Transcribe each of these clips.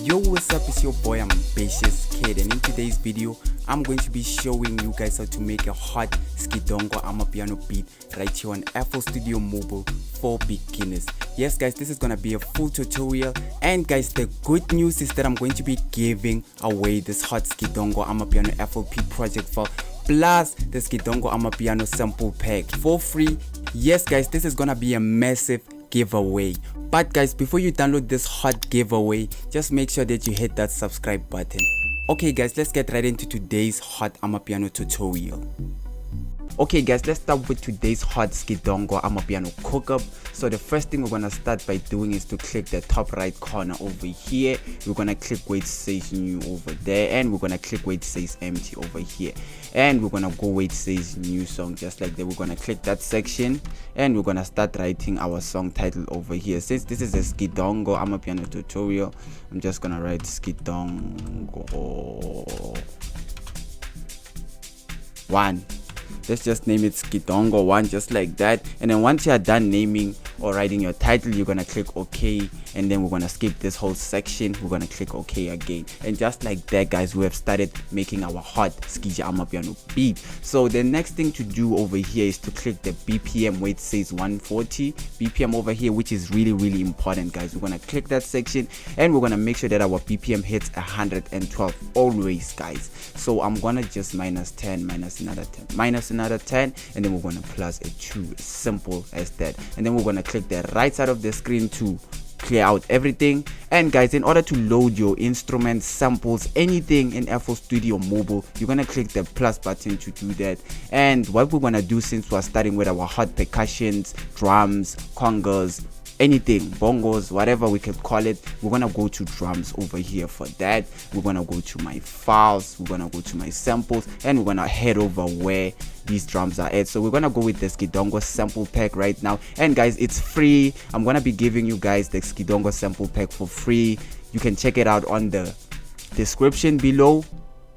Yo, what's up? It's your boy Ambitious Kid, and in today's video I'm going to be showing you guys how to make a hot sgidongo amapiano beat right here on FL Studio Mobile for beginners. Yes guys, this is gonna be a full tutorial, and guys, the good news is that I'm going to be giving away this hot sgidongo amapiano FLP project file plus the sgidongo amapiano sample pack for free. Yes guys, this is gonna be a massive giveaway. But guys, before you download this hot giveaway, just make sure that you hit that subscribe button. Okay guys, let's get right into today's hot amapiano tutorial. Okay guys, let's start with today's hot sgidongo amapiano cookup. So the first thing we're gonna start by doing is to click the top right corner over here. We're gonna click where it says new over there, and we're gonna click where it says empty over here, and we're gonna go where it says new song, just like that. We're gonna click that section and we're gonna start writing our song title over here. Since this is a sgidongo amapiano tutorial, I'm just gonna write sgidongo 1. Let's just name it sgidongo 1, just like that. And then once you are done naming or writing your title, you're gonna click OK, and then we're gonna skip this whole section. We're gonna click OK again, and just like that guys, we have started making our hot sgija amapiano beat. So the next thing to do over here is to click the BPM where it says 140 BPM over here, which is really important guys. We're gonna click that section and we're gonna make sure that our BPM hits 112 always guys. So I'm gonna just minus 10, minus another 10, minus another 10, and then we're gonna plus a 2. Simple as that. And then we're gonna click the right side of the screen to clear out everything. And guys, in order to load your instruments, samples, anything in FL Studio Mobile, you're gonna click the plus button to do that. And what we're gonna do, since we're starting with our hot percussions, drums, congas, anything, bongos, whatever we could call it, we're gonna go to drums over here. For that, we're gonna go to my files, we're gonna go to my samples, and we're gonna head over where these drums are at. So we're gonna go with the sgidongo sample pack right now, and guys, it's free. I'm gonna be giving you guys the sgidongo sample pack for free. You can check it out on the description below.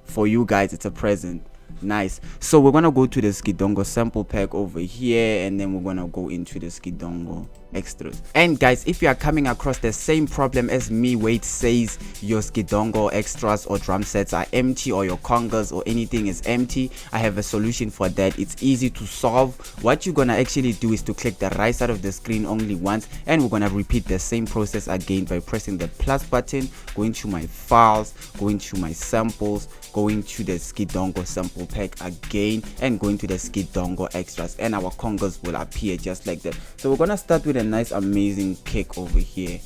For you guys, it's a present. Nice. So we're gonna go to the sgidongo sample pack over here, and then we're gonna go into the sgidongo extras. And guys, if you are coming across the same problem as me where it says your sgidongo extras or drum sets are empty, or your congas or anything is empty, I have a solution for that. It's easy to solve. What you're gonna actually do is to click the right side of the screen only once, and we're gonna repeat the same process again by pressing the plus button, going to my files, going to my samples, going to the sgidongo sample pack again, and going to the sgidongo extras, and our congas will appear just like that. So we're gonna start with a nice amazing kick over here.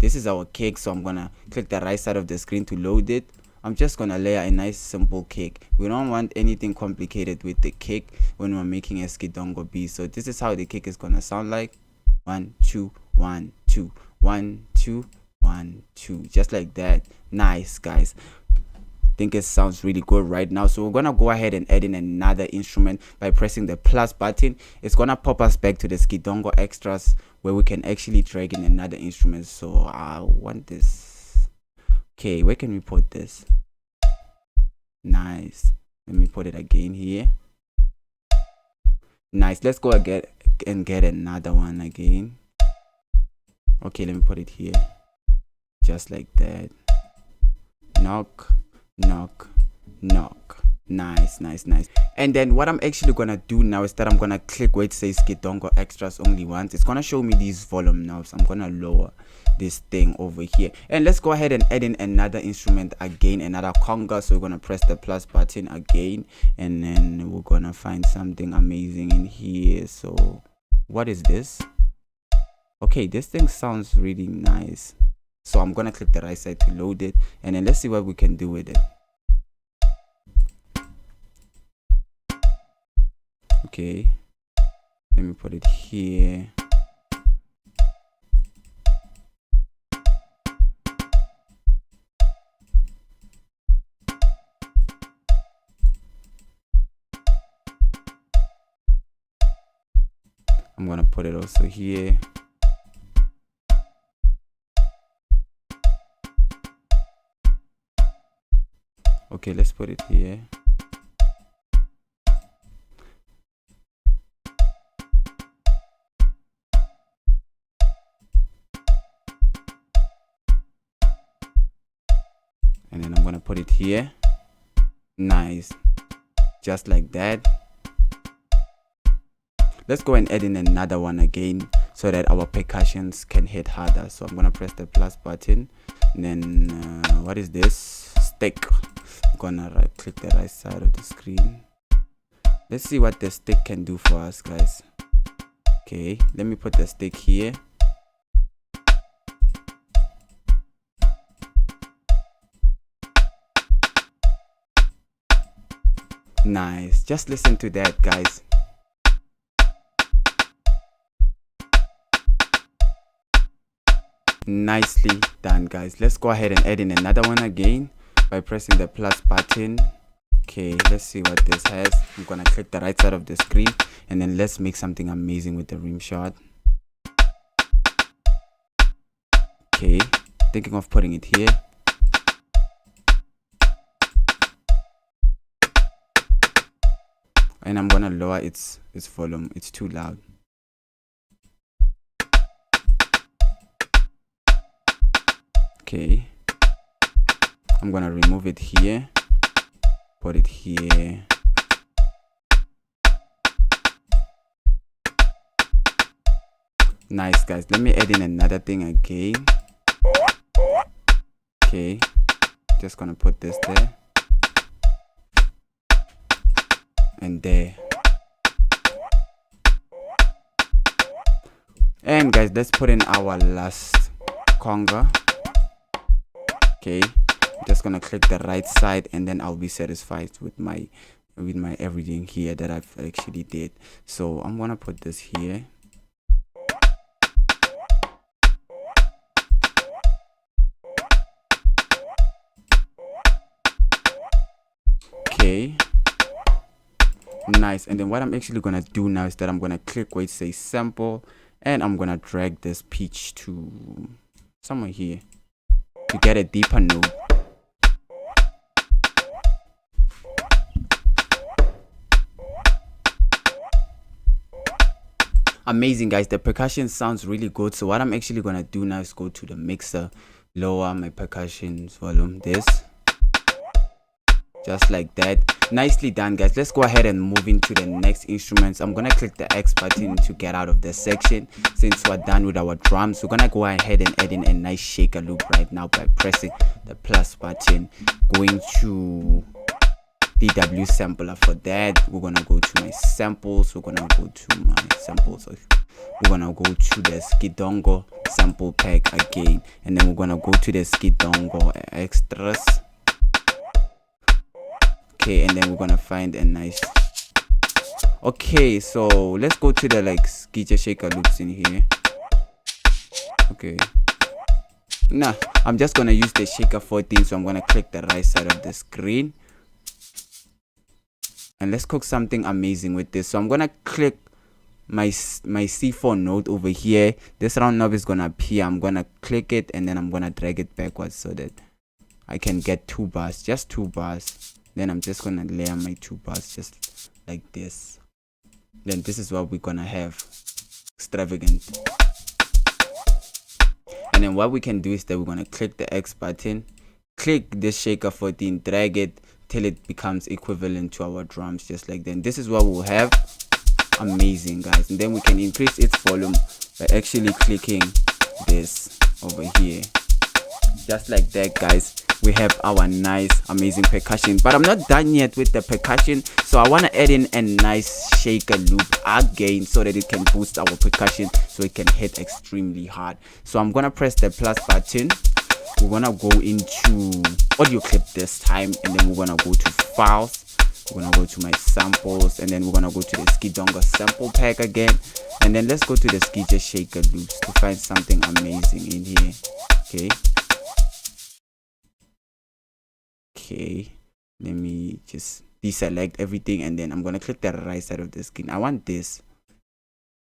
This is our kick, so I'm gonna click the right side of the screen to load it. I'm just gonna layer a nice simple kick. We don't want anything complicated with the kick when we're making a sgidongo beat. So this is how the kick is gonna sound like: 1 2 1 2 1 2 1 2, just like that. Nice guys, think it sounds really good right now. So we're gonna go ahead and add in another instrument by pressing the plus button. It's gonna pop us back to the sgidongo extras where we can actually drag in another instrument. So I want this. Okay, where can we put this? Nice. Let me put it again here. Nice. Let's go again and get another one again. Okay, let me put it here, just like that. Knock, knock, knock. Nice. And then what I'm actually gonna do now is that I'm gonna click where it says sgidongo extras only once. It's gonna show me these volume knobs. I'm gonna lower this thing over here, and let's go ahead and add in another instrument again, another conga. So we're gonna press the plus button again, and then we're gonna find something amazing in here. So what is this? Okay, this thing sounds really nice. So I'm gonna click the right side to load it, and then let's see what we can do with it. Okay, let me put it here. I'm gonna put it also here. Okay, let's put it here. and then I'm gonna put it here. Nice, just like that. Let's go and add in another one again so that our percussions can hit harder. So I'm gonna press the plus button, and then what is this? Stick. I'm gonna right click the right side of the screen. Let's see what the stick can do for us, guys. Okay, let me put the stick here. Nice, just listen to that, guys. Nicely done, guys. Let's go ahead and add in another one again by pressing the plus button. Okay, let's see what this has. I'm gonna click the right side of the screen, and then let's make something amazing with the rim shot. Okay, thinking of putting it here. And I'm gonna lower its volume. It's too loud. Okay, I'm gonna remove it here, put it here. Nice, guys. Let me add in another thing again. Okay, just gonna put this there and there. And guys, let's put in our last conga. Okay, I'm just gonna click the right side, and then I'll be satisfied with my everything here that I've actually did. So I'm gonna put this here. Okay, nice. And then what I'm actually gonna do now is that I'm gonna click where it says sample, and I'm gonna drag this pitch to somewhere here to get a deeper note. Amazing, guys. The percussion sounds really good. So what I'm actually gonna do now is go to the mixer, lower my percussion volume, this, just like that. Nicely done, guys. Let's go ahead and move into the next instruments. I'm gonna click the X button to get out of this section. Since we're done with our drums, we're gonna go ahead and add in a nice shaker loop right now by pressing the plus button, going to DW sampler. For that, we're gonna go to my samples. We're gonna go to my samples. We're gonna go to the sgidongo sample pack again, and then we're gonna go to the sgidongo extras. Okay, and then we're gonna find a nice. Okay, so let's go to the like sgija shaker loops in here. Okay, nah, I'm just gonna use the shaker 14, so I'm gonna click the right side of the screen, and let's cook something amazing with this. So I'm gonna click my C4 note over here. This round knob is gonna appear. I'm gonna click it, and then I'm gonna drag it backwards so that I can get 2 bars, just 2 bars. Then I'm just gonna layer my 2 bars just like this. Then this is what we're gonna have, extravagant. And then what we can do is that we're gonna click the X button, click this shaker 14, drag it till it becomes equivalent to our drums, just like that. This is what we'll have. Amazing, guys. And then we can increase its volume by actually clicking this over here, just like that, guys. We have our nice amazing percussion, but I'm not done yet with the percussion, so I want to add in a nice shaker loop again so that it can boost our percussion, so it can hit extremely hard. So I'm gonna press the plus button. We're gonna go into audio clip this time, and then we're gonna go to files. We're gonna go to my samples, and then we're gonna go to the sgidongo sample pack again, and then let's go to the sgija shaker loops to find something amazing in here. Okay, let me just deselect everything, and then I'm gonna click the right side of the screen. I want this,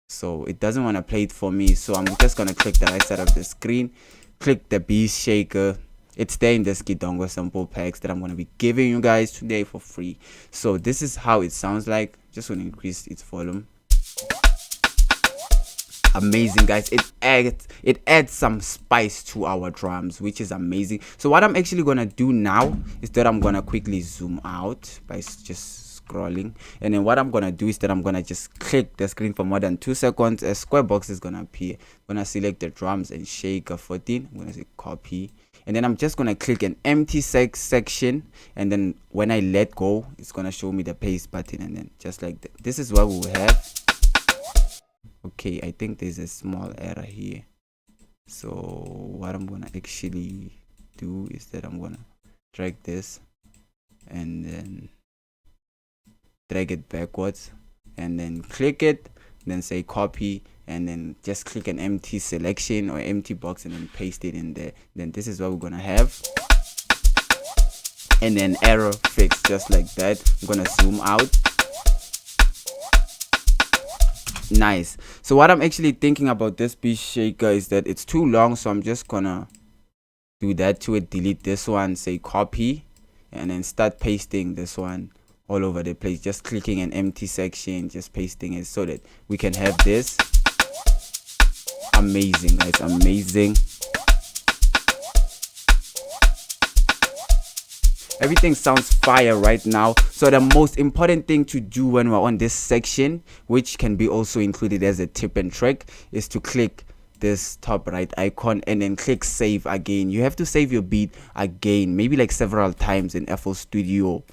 so it doesn't want to play it for me, so I'm just gonna click the right side of the screen, click the beast shaker. It's there in the sgidongo sample packs that I'm gonna be giving you guys today for free. So this is how it sounds like. Just gonna increase its volume. amazing, guys. It adds some spice to our drums, which is amazing. So what I'm actually gonna do now is that I'm gonna quickly zoom out by just scrolling, and then what I'm gonna do is that I'm gonna just click the screen for more than 2 seconds. A square box is gonna appear. I'm gonna select the drums and shaker 14. I'm gonna say copy, and then I'm just gonna click an empty section, and then when I let go, it's gonna show me the paste button, and then just like that. This is what we'll have. Okay, I think there's a small error here. So what I'm gonna actually do is that I'm gonna drag this and then drag it backwards, and then click it, then say copy, and then just click an empty selection or empty box and then paste it in there. Then this is what we're gonna have, and then error fix, just like that. I'm gonna zoom out. Nice. So what I'm actually thinking about this beat shaker is that it's too long, so I'm just gonna do that to it, delete this one, say copy, and then start pasting this one all over the place, just clicking an empty section, just pasting it so that we can have this. Amazing, guys, amazing. Everything sounds fire right now. So the most important thing to do when we're on this section, which can be also included as a tip and trick, is to click this top right icon and then click save again. You have to save your beat again, maybe like several times in FL Studio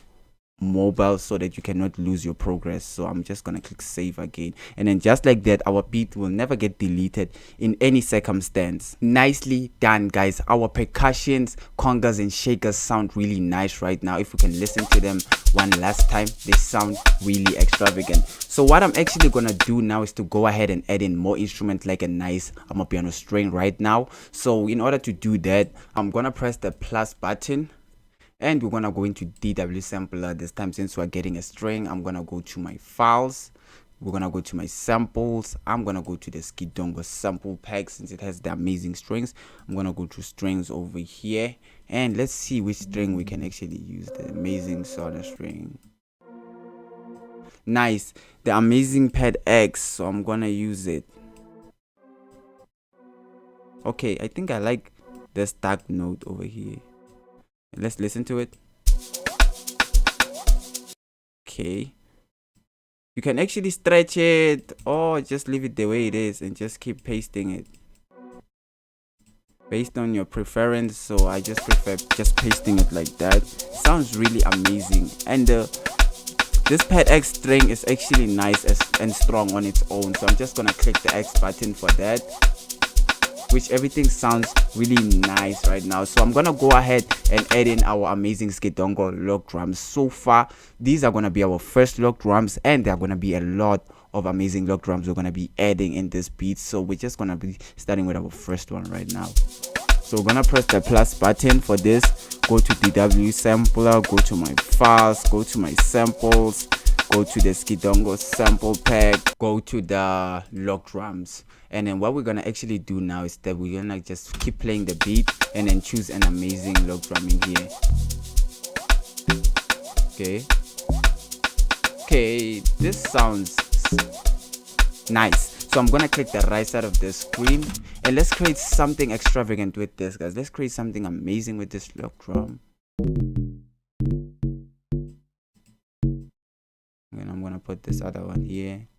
Mobile, so that you cannot lose your progress. So I'm just gonna click save again, and then just like that, our beat will never get deleted in any circumstance. Nicely done, guys. Our percussions, congas and shakers sound really nice right now. If we can listen to them one last time, they sound really extravagant. So what I'm actually gonna do now is to go ahead and add in more instruments, like a nice amapiano string right now. So in order to do that, I'm gonna press the plus button, and we're gonna go into DW sampler this time. Since we're getting a string, I'm gonna go to my files, we're gonna go to my samples, I'm gonna go to the sgidongo sample pack. Since it has the amazing strings, I'm gonna go to strings over here, and let's see which string we can actually use. The amazing solar string. Nice, the amazing pad X, so I'm gonna use it. Okay, I think I like this dark note over here. Let's listen to it. Okay, you can actually stretch it or just leave it the way it is and just keep pasting it based on your preference. So I just prefer just pasting it like that. Sounds really amazing. And this pad X string is actually nice and strong on its own, so I'm just gonna click the X button for that, which everything sounds really nice right now. So I'm gonna go ahead and add in our amazing sgidongo log drums. So far, these are gonna be our first log drums, and there are gonna be a lot of amazing log drums we're gonna be adding in this beat. So we're just gonna be starting with our first one right now. So we're gonna press the plus button for this, go to DW sampler, go to my files, go to my samples, go to the sgidongo sample pack, go to the log drums. And then what we're gonna actually do now is that we're gonna just keep playing the beat and then choose an amazing log drum in here. Okay, this sounds nice. So I'm gonna click the right side of the screen, and let's create something extravagant with this, guys. Let's create something amazing with this log drum. And I'm gonna put this other one here.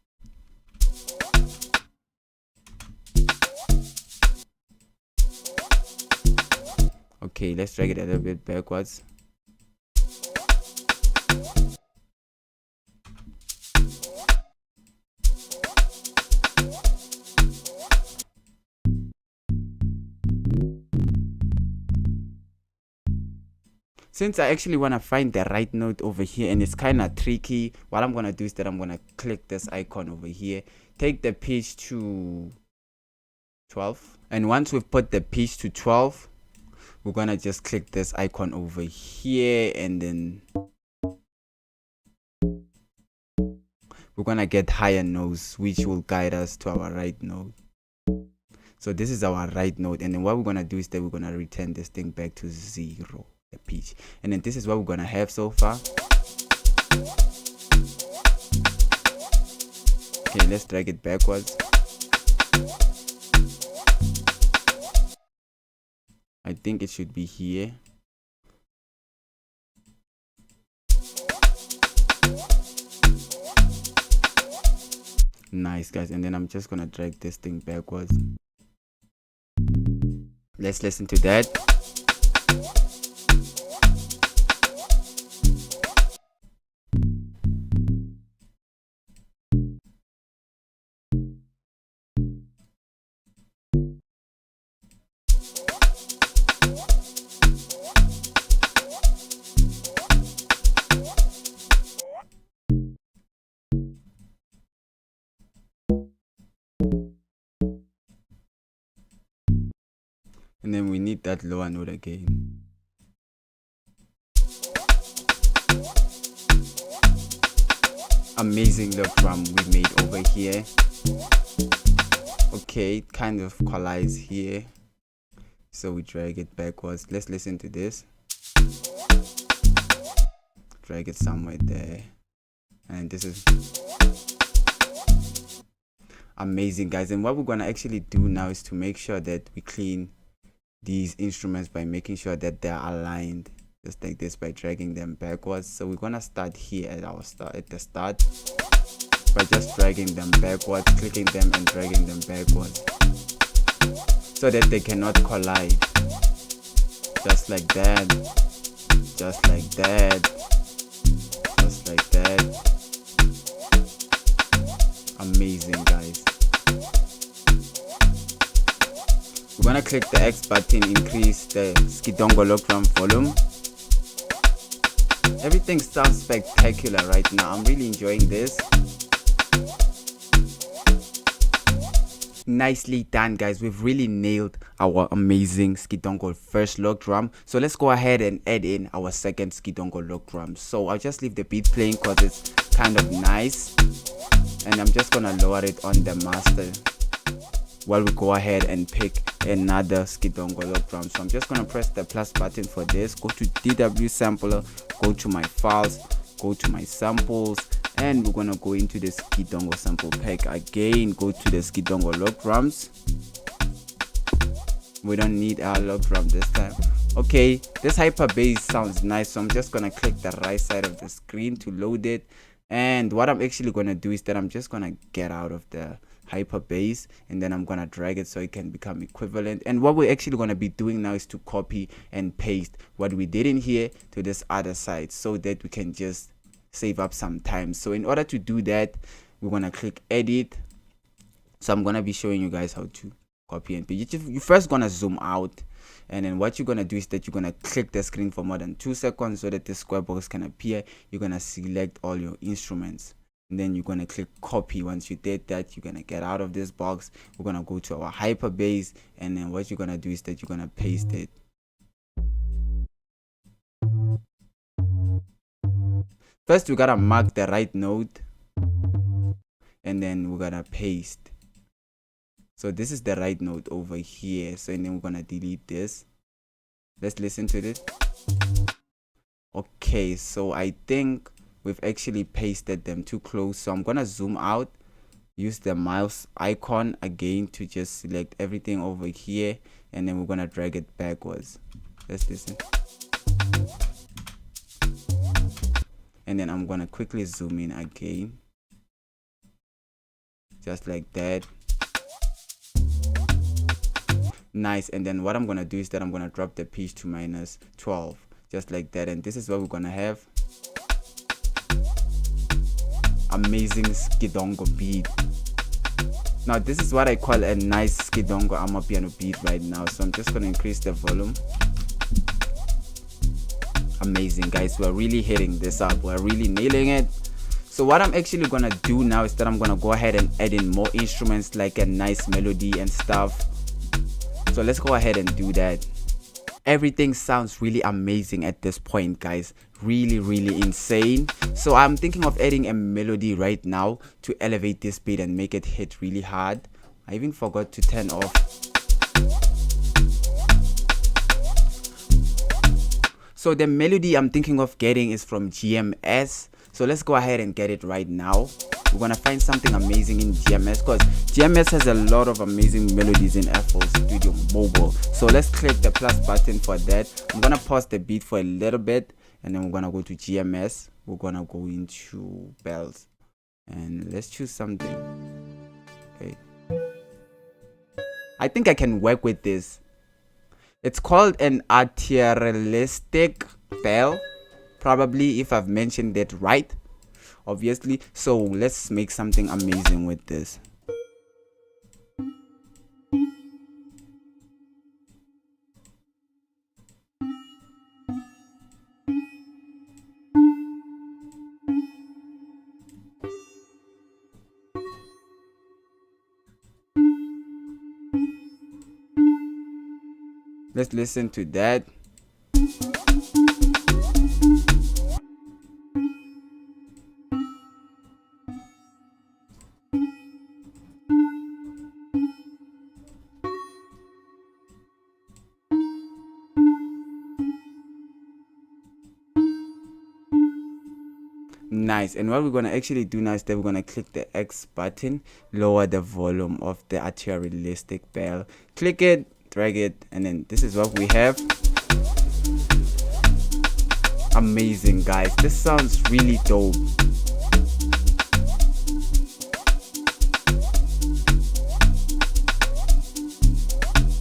Okay, let's drag it a little bit backwards. Since I actually want to find the right note over here and it's kind of tricky, what I'm going to do is that I'm going to click this icon over here, take the pitch to 12, and once we've put the pitch to 12, we're gonna just click this icon over here, and then we're gonna get higher notes, which will guide us to our right note. So this is our right note, and then what we're gonna do is that we're gonna return this thing back to 0, the pitch, and then this is what we're gonna have so far. Okay, let's drag it backwards. I think it should be here. Nice, guys. And then I'm just gonna drag this thing backwards. Let's listen to that. And then we need that lower note again. Amazing little drum we made over here. Okay, it kind of collides here, so we drag it backwards. Let's listen to this. Drag it somewhere there, and this is amazing, guys. And what we're gonna actually do now is to make sure that we clean these instruments by making sure that they're aligned, just like this, by dragging them backwards. So we're gonna start here at the start by just dragging them backwards, clicking them and dragging them backwards so that they cannot collide. Just like that, just like that, just like that. Amazing, guys. We're gonna click the X button, increase the sgidongo lock drum volume. Everything sounds spectacular right now. I'm really enjoying this. Nicely done, guys. We've really nailed our amazing sgidongo first lock drum. So let's go ahead and add in our second sgidongo lock drum. So I'll just leave the beat playing because it's kind of nice, and I'm just gonna lower it on the master while we go ahead and pick another sgidongo lock drum. So I'm just gonna press the plus button for this, go to DW sampler, go to my files, go to my samples, and we're gonna go into the sgidongo sample pack again. Go to the sgidongo lock drums. We don't need our lock drum this time. Okay, this hyper bass sounds nice, so I'm just gonna click the right side of the screen to load it. And what I'm actually gonna do is that I'm just gonna get out of the hyper bass, and then I'm gonna drag it so it can become equivalent. And what we're actually gonna be doing now is to copy and paste what we did in here to this other side so that we can just save up some time. So in order to do that, we're gonna click edit. So I'm gonna be showing you guys how to copy and paste. You first gonna zoom out, and then what you're gonna do is that you're gonna click the screen for more than 2 seconds so that the square box can appear. You're gonna select all your instruments, and then you're gonna click copy. Once you did that, you're gonna get out of this box. We're gonna go to our hyper bass, and then what you're gonna do is that you're gonna paste it. First we gotta mark the right note, and then we're gonna paste. So this is the right note over here. So and then we're gonna delete this. Let's listen to this. Okay, so I think we've actually pasted them too close, so I'm gonna zoom out, use the mouse icon again to just select everything over here, and then we're gonna drag it backwards. Let's listen. And then I'm gonna quickly zoom in again, just like that. Nice. And then what I'm gonna do is that I'm gonna drop the pitch to -12, just like that, and this is what we're gonna have. Amazing sgidongo beat. Now this is what I call a nice sgidongo amapiano beat right now. So I'm just gonna increase the volume. Amazing, guys. We're really hitting this up, we're really nailing it. So what I'm actually gonna do now is that I'm gonna go ahead and add in more instruments, like a nice melody and stuff. So let's go ahead and do that. Everything sounds really amazing at this point, guys. Really insane. So I'm thinking of adding a melody right now to elevate this beat and make it hit really hard. I even forgot to turn off. So the melody I'm thinking of getting is from GMS. So let's go ahead and get it right now. we're gonna find something amazing in GMS, because GMS has a lot of amazing melodies in FL Studio Mobile. So let's click the plus button for that. I'm gonna pause the beat for a little bit, and then we're gonna go to GMS. We're gonna go into bells, and let's choose something. Okay, I think I can work with this. It's called an arterialistic bell, probably, if I've mentioned it right, obviously. So let's make something amazing with this. Let's listen to that. Nice. And what we're going to actually do now is that we're going to click the X button, lower the volume of the arterialistic bell, click it, drag it, and then this is what we have. Amazing, guys. This sounds really dope.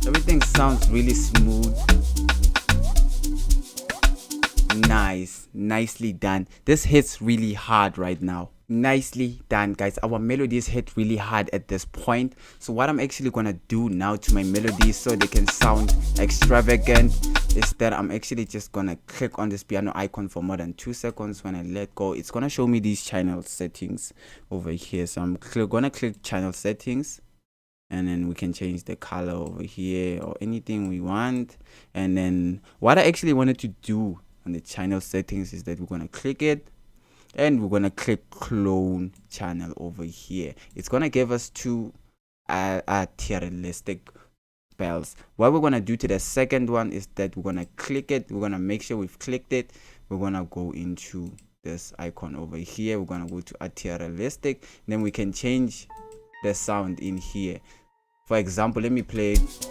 Everything sounds really smooth. Nice, nicely done. This hits really hard right now. Nicely done, guys. Our melodies hit really hard at this point. So what I'm actually gonna do now to my melodies so they can sound extravagant is that I'm actually just gonna click on this piano icon for more than 2 seconds. When I let go, it's gonna show me these channel settings over here. So I'm gonna click channel settings, and then we can change the color over here or anything we want. And then what I actually wanted to do on the channel settings is that we're going to click it, and we're going to click clone channel over here. It's going to give us two arterialistic bells. What we're going to do to the second one is that we're going to click it. We're going to make sure we've clicked it. We're going to go into this icon over here. We're going to go to arterialistic. Then we can change the sound in here. For example, let me play it.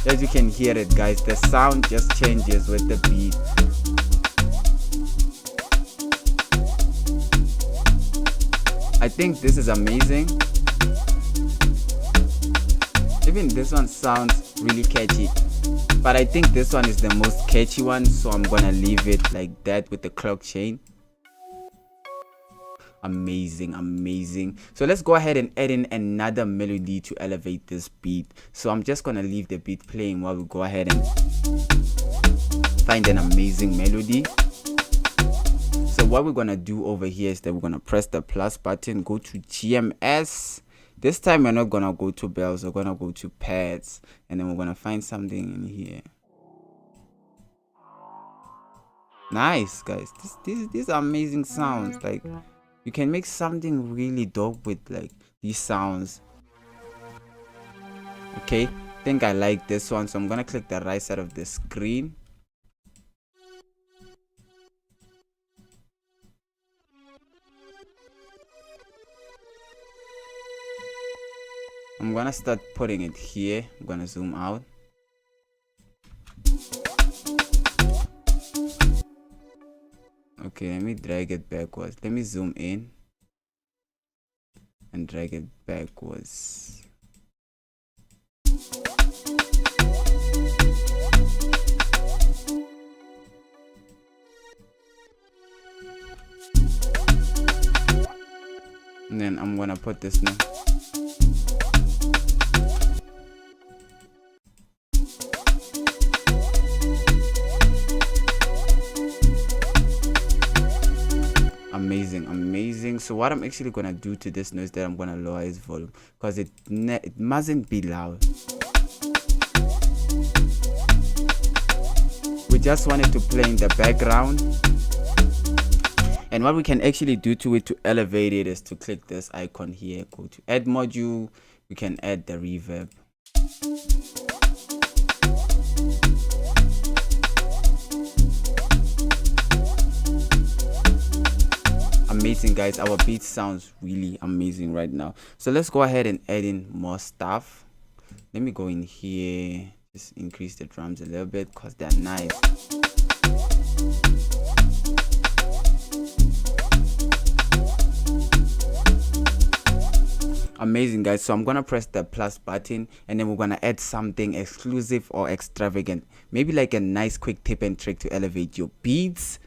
As you can hear it, guys, the sound just changes with the beat. I think this is amazing. Even this one sounds really catchy, but I think this one is the most catchy one, so I'm gonna leave it like that with the clock chain. Amazing, amazing. So let's go ahead and add in another melody to elevate this beat. So I'm just gonna leave the beat playing while we go ahead and find an amazing melody. So what we're gonna do over here is that we're gonna press the plus button, go to GMS. This time we're not gonna go to bells, we're gonna go to pads, and then we're gonna find something in here. Nice, guys. These are amazing sounds. Like, you can make something really dope with like these sounds. Okay, I think I like this one, so I'm gonna click the right side of the screen. I'm gonna start putting it here. I'm gonna zoom out. Okay, let me drag it backwards. Let me zoom in and drag it backwards. And then I'm gonna put this now. Amazing. So what I'm actually gonna do to this noise is that I'm gonna lower its volume, because it mustn't be loud. We just want it to play in the background. And what we can actually do to it to elevate it is to click this icon here, go to add module. We can add the reverb. amazing, guys. Our beat sounds really amazing right now. So let's go ahead and add in more stuff. Let me go in here, just increase the drums a little bit because they're nice. Amazing, guys. So I'm gonna press the plus button, and then we're gonna add something exclusive or extravagant, maybe like a nice quick tip and trick to elevate your beats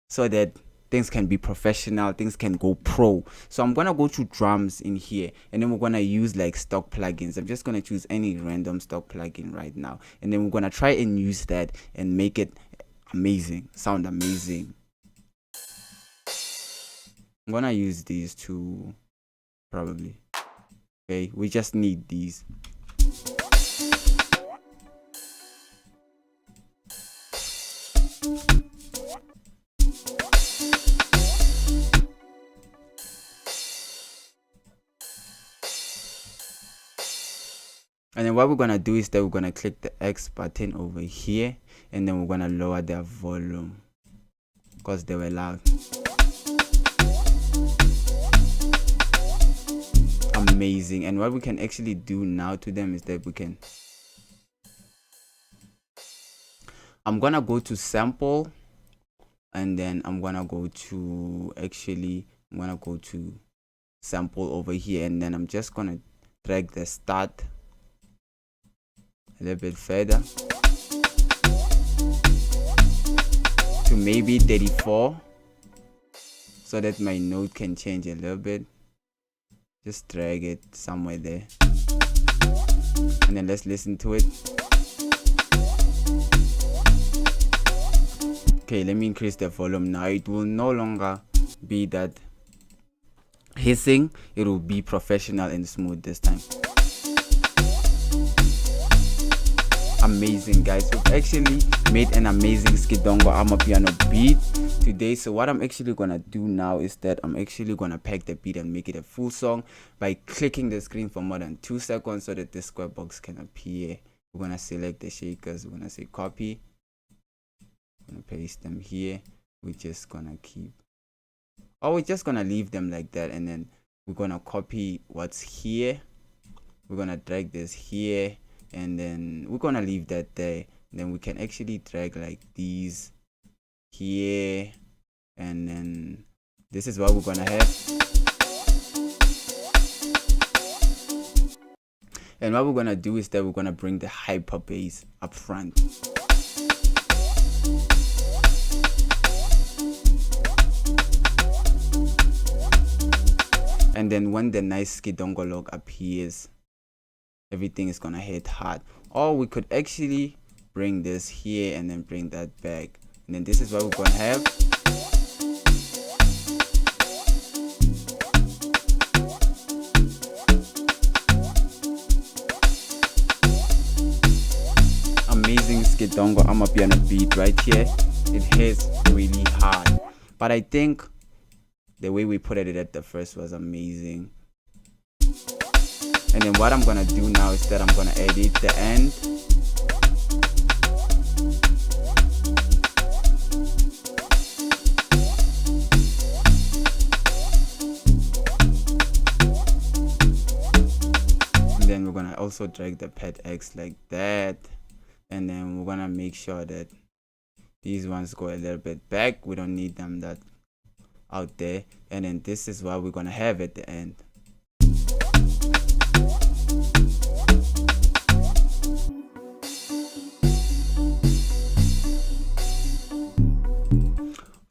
so that things can be professional, things can go pro. So I'm gonna go to drums in here, and then we're gonna use like stock plugins. I'm just gonna choose any random stock plugin right now, and then we're gonna try and use that and make it amazing, sound amazing. I'm gonna use these two probably. Okay, we just need these. And then what we're gonna do is that we're gonna click the X button over here, and then we're gonna lower their volume because they were loud. Amazing. And what we can actually do now to them is that we can, I'm gonna go to sample, and then I'm gonna go to sample over here, and then I'm just gonna drag the start a little bit further to maybe 34 so that my note can change a little bit. Just drag it somewhere there, and then let's listen to it. Okay, let me increase the volume now. It will no longer be that hissing, it will be professional and smooth this time. Amazing, guys. We've actually made an amazing sgidongo amapiano beat today. So what I'm actually gonna do now is that I'm actually gonna pack the beat and make it a full song by clicking the screen for more than 2 seconds so that the square box can appear. We're gonna select the shakers, we're gonna say copy, we're gonna paste them here. We're just gonna we're just gonna leave them like that, and then we're gonna copy what's here, we're gonna drag this here, and then we're gonna leave that there. Then we can actually drag like these here, and then this is what we're gonna have. And what we're gonna do is that we're gonna bring the hyper bass up front. And then when the nice sgidongo log appears, everything is gonna hit hard. Or we could actually bring this here and then bring that back, and then this is what we're gonna have. Amazing sgidongo amapiano beat right here. It hits really hard, but I think the way we put it at the first was amazing. And then what I'm gonna do now is that I'm gonna edit the end. And then we're gonna also drag the pad X like that. And then we're gonna make sure that these ones go a little bit back. We don't need them that out there. And then this is what we're gonna have at the end.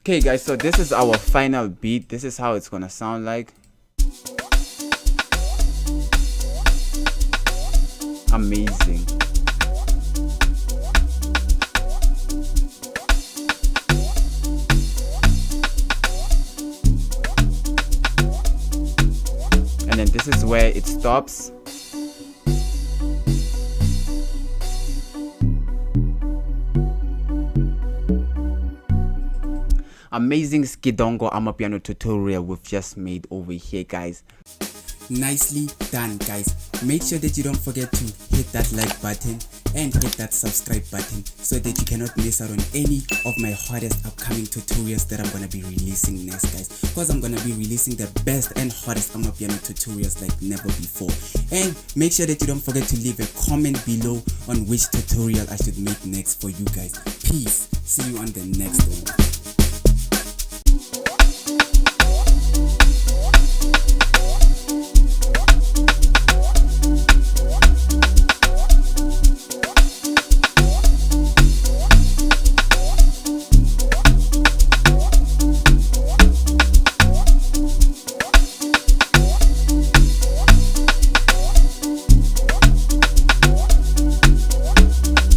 Okay guys, so this is our final beat. This is how it's gonna sound like. Amazing. And then this is where it stops. Amazing sgidongo amapiano tutorial we've just made over here, guys. Nicely done, guys. Make sure that you don't forget to hit that like button and hit that subscribe button so that you cannot miss out on any of my hottest upcoming tutorials that I'm gonna be releasing next, guys, because I'm gonna be releasing the best and hottest amapiano tutorials like never before. And make sure that you don't forget to leave a comment below on which tutorial I should make next for you guys. Peace. See you on the next one.